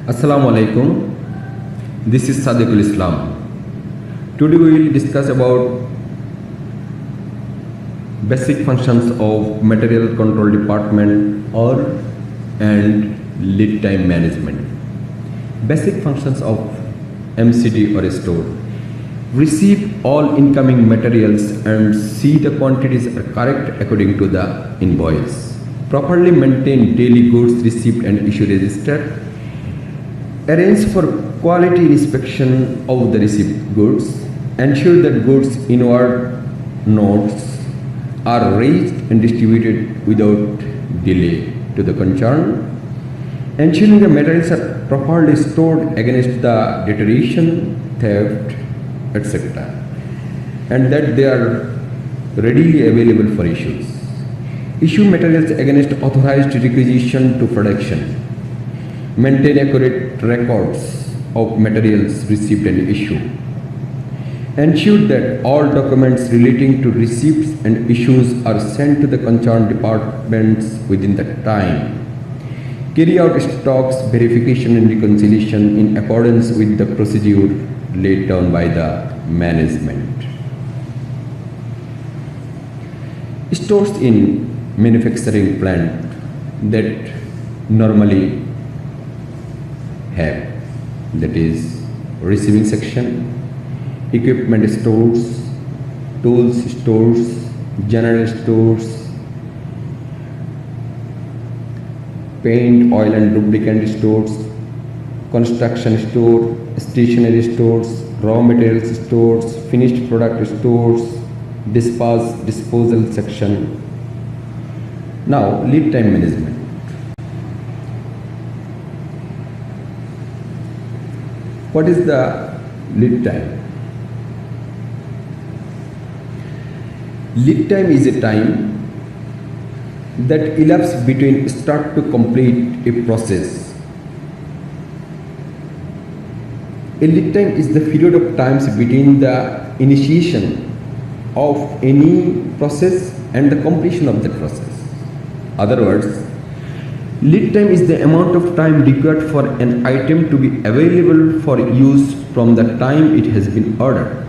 Assalamu alaikum. This is Sadequl Islam. Today we will discuss about basic functions of material control department or and lead time management. Basic functions of MCD or a store. Receive all incoming materials and see the quantities are correct according to the invoice. Properly maintain daily goods received and issue register. Arrange for quality inspection of the received goods. Ensure that goods inward notes are raised and distributed without delay to the concern. Ensuring the materials are properly stored against the deterioration, theft, etc. and that they are readily available for issues. Issue materials against authorized requisition to production. Maintain accurate records of materials received and issued. Ensure that all documents relating to receipts and issues are sent to the concerned departments within the time. Carry out stocks verification and reconciliation in accordance with the procedure laid down by the management. Stores in manufacturing plant that normally have, that is receiving section, equipment stores, tools stores, general stores, paint, oil and lubricant stores, construction store, stationery stores, raw materials stores, finished product stores, disposal section. Now, lead time management. What is the lead time? Lead time is a time that elapses between start to complete a process. A lead time is the period of times between the initiation of any process and the completion of that process. Other words, lead time is the amount of time required for an item to be available for use from the time it has been ordered.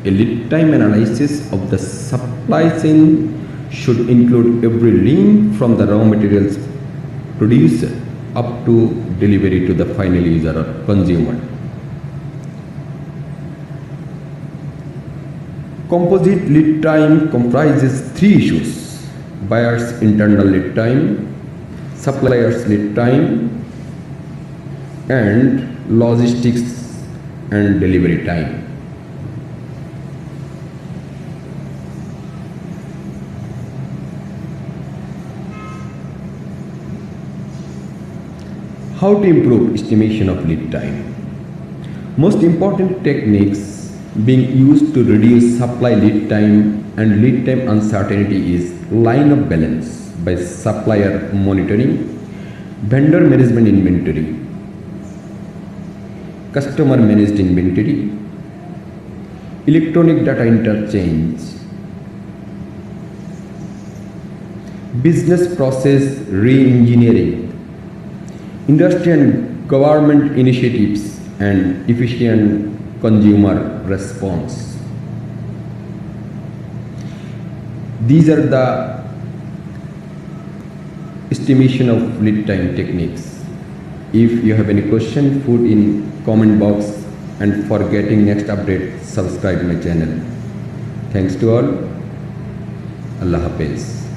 A lead time analysis of the supply chain should include every link from the raw materials producer up to delivery to the final user or consumer. Composite lead time comprises three issues: buyer's internal lead time, supplier's lead time, and logistics and delivery time. How to improve estimation of lead time? Most important techniques being used to reduce supply lead time and lead time uncertainty is line of balance by supplier monitoring, vendor management inventory, customer managed inventory, electronic data interchange, business process re-engineering, industry and government initiatives, and efficient consumer response. These are the estimation of lead time techniques. If you have any question, put in comment box, and for getting next update, subscribe my channel. Thanks to all. Allah Hafiz.